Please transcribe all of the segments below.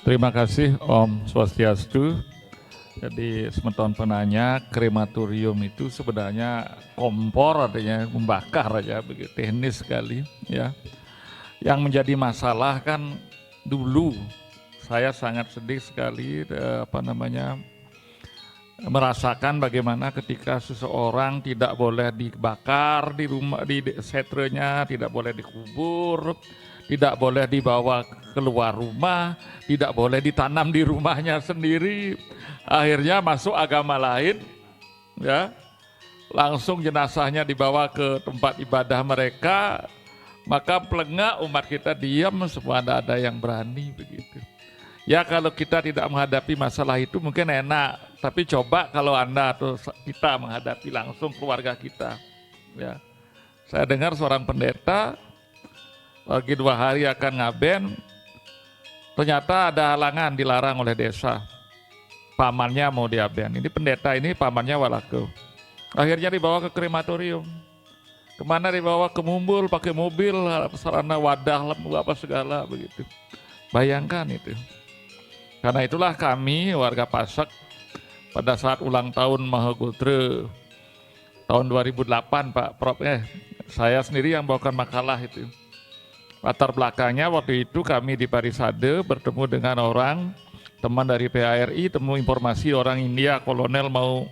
Terima kasih Om Swastiastu. Jadi semeton penanya, krematorium itu sebenarnya kompor, artinya membakar aja, begitu teknis sekali ya. Yang menjadi masalah kan dulu saya sangat sedih sekali merasakan bagaimana ketika seseorang tidak boleh dibakar di rumah, di setrenya, tidak boleh dikubur, tidak boleh dibawa keluar rumah, tidak boleh ditanam di rumahnya sendiri. Akhirnya masuk agama lain, ya, langsung jenazahnya dibawa ke tempat ibadah mereka, maka pelengak umat kita diam, semua ada yang berani begitu. Ya kalau kita tidak menghadapi masalah itu mungkin enak, tapi coba kalau Anda atau kita menghadapi langsung keluarga kita. Ya. Saya dengar seorang pendeta lagi 2 hari akan ngaben, ternyata ada halangan, dilarang oleh desa. Pamannya mau diaben. Ini pendeta ini pamannya walako. Akhirnya dibawa ke krematorium. Kemana dibawa? Ke Mumbul, pakai mobil, sarana wadah, apa segala begitu. Bayangkan itu. Karena itulah kami warga Pasek pada saat ulang tahun Mahagutra tahun 2008 Pak Prof, saya sendiri yang bawakan makalah itu. Latar belakangnya waktu itu kami di Parisade bertemu dengan orang teman dari PARI, temu informasi orang India kolonel mau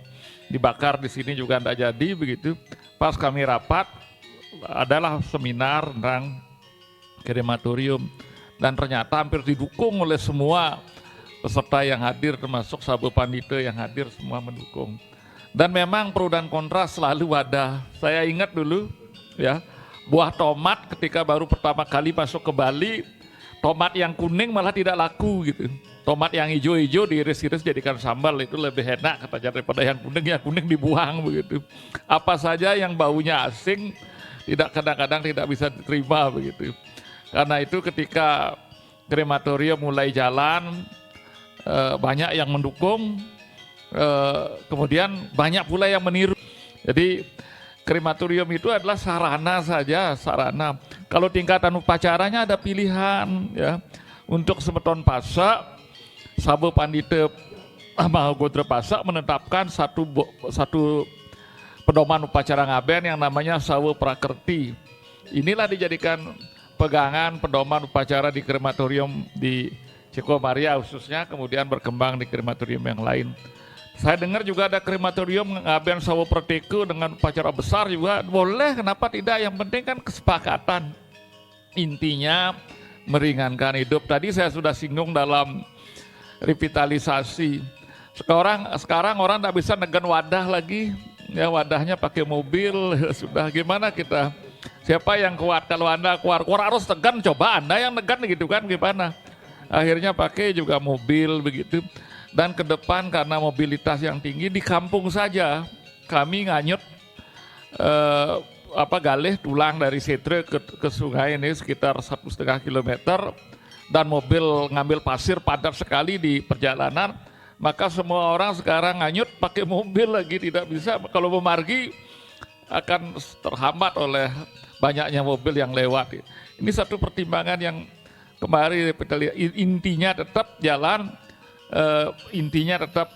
dibakar di sini juga tidak jadi begitu. Pas kami rapat adalah seminar tentang krematorium dan ternyata hampir didukung oleh semua peserta yang hadir, termasuk Sabu Pandita yang hadir, semua mendukung. Dan memang pro dan kontra selalu ada. Saya ingat dulu ya, buah tomat ketika baru pertama kali masuk ke Bali, tomat yang kuning malah tidak laku gitu. Tomat yang hijau-hijau diiris-iris jadikan sambal, itu lebih enak katanya daripada yang kuning dibuang begitu. Apa saja yang baunya asing tidak, kadang-kadang tidak bisa diterima begitu. Karena itu ketika krematorium mulai jalan, banyak yang mendukung, kemudian banyak pula yang meniru. Jadi krematorium itu adalah sarana saja, sarana. Kalau tingkatan upacaranya ada pilihan ya. Untuk semeton Pasek, Sabu Pandita Mahagutra Pasek menetapkan satu pedoman upacara ngaben yang namanya Sawu Prakerti. Inilah dijadikan pegangan pedoman upacara di krematorium di Ceko Maria khususnya, kemudian berkembang di krematorium yang lain. Saya dengar juga ada krematorium ngaben Sawo Prateku dengan upacara besar juga boleh, kenapa tidak? Yang penting kan kesepakatan. Intinya meringankan hidup. Tadi saya sudah singgung dalam revitalisasi. Sekarang orang tidak bisa negen wadah lagi, ya wadahnya pakai mobil. Sudah gimana kita? Siapa yang kuat? Kalau Anda keluar harus tegan, coba Anda yang negan gitu kan, gimana? Akhirnya pakai juga mobil begitu. Dan ke depan karena mobilitas yang tinggi di kampung saja kami nganyut galih tulang dari Setre ke sungai ini sekitar 1,5 kilometer, dan mobil ngambil pasir padat sekali di perjalanan. Maka semua orang sekarang nganyut pakai mobil lagi, tidak bisa. Kalau memargi akan terhambat oleh banyaknya mobil yang lewat. Ini satu pertimbangan yang kemarin kita lihat, intinya tetap jalan, intinya tetap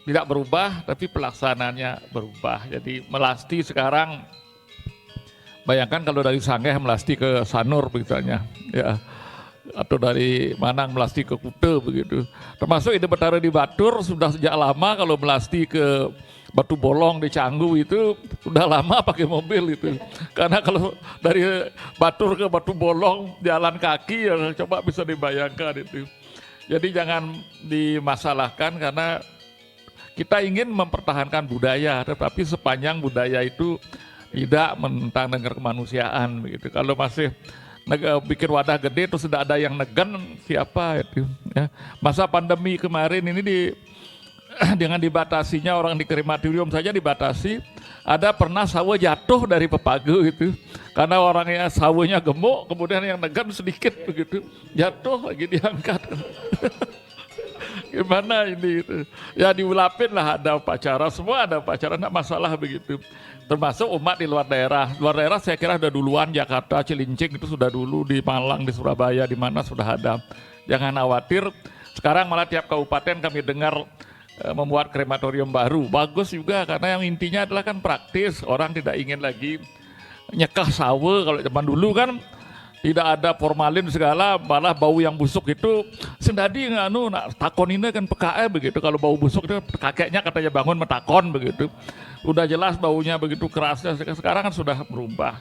tidak berubah, tapi pelaksanaannya berubah. Jadi Melasti sekarang, bayangkan kalau dari Sangeh Melasti ke Sanur misalnya, ya, atau dari Manang Melasti ke Kute begitu. Termasuk Ide Betara di Batur sudah sejak lama, kalau Melasti ke Batu Bolong di Canggu itu sudah lama pakai mobil itu. Karena kalau dari Batur ke Batu Bolong jalan kaki ya coba bisa dibayangkan itu. Jadi jangan dimasalahkan karena kita ingin mempertahankan budaya, tetapi sepanjang budaya itu tidak menentang negara kemanusiaan begitu. Kalau masih bikin wadah gede terus tidak ada yang negen, siapa itu ya. Masa pandemi kemarin ini dengan dibatasinya orang di krematorium saja dibatasi, ada pernah sawo jatuh dari pepagu itu karena orangnya sawonya gemuk, kemudian yang negan sedikit begitu, jatuh lagi diangkat. Gimana ini itu? Ya diulapin lah, ada upacara, semua ada upacara, enggak masalah begitu. Termasuk umat di luar daerah. Luar daerah saya kira udah duluan, Jakarta, Cilincing itu sudah dulu, di Malang, di Surabaya, di mana sudah ada. Jangan khawatir. Sekarang malah tiap kabupaten kami dengar membuat krematorium baru. Bagus juga karena yang intinya adalah kan praktis. Orang tidak ingin lagi nyekah sawe. Kalau zaman dulu kan tidak ada formalin segala, malah bau yang busuk itu sendadi nganu nak takon ini kan PKE begitu. Kalau bau busuk itu kakeknya katanya bangun metakon begitu. Udah jelas baunya begitu kerasnya. Sekarang kan sudah berubah.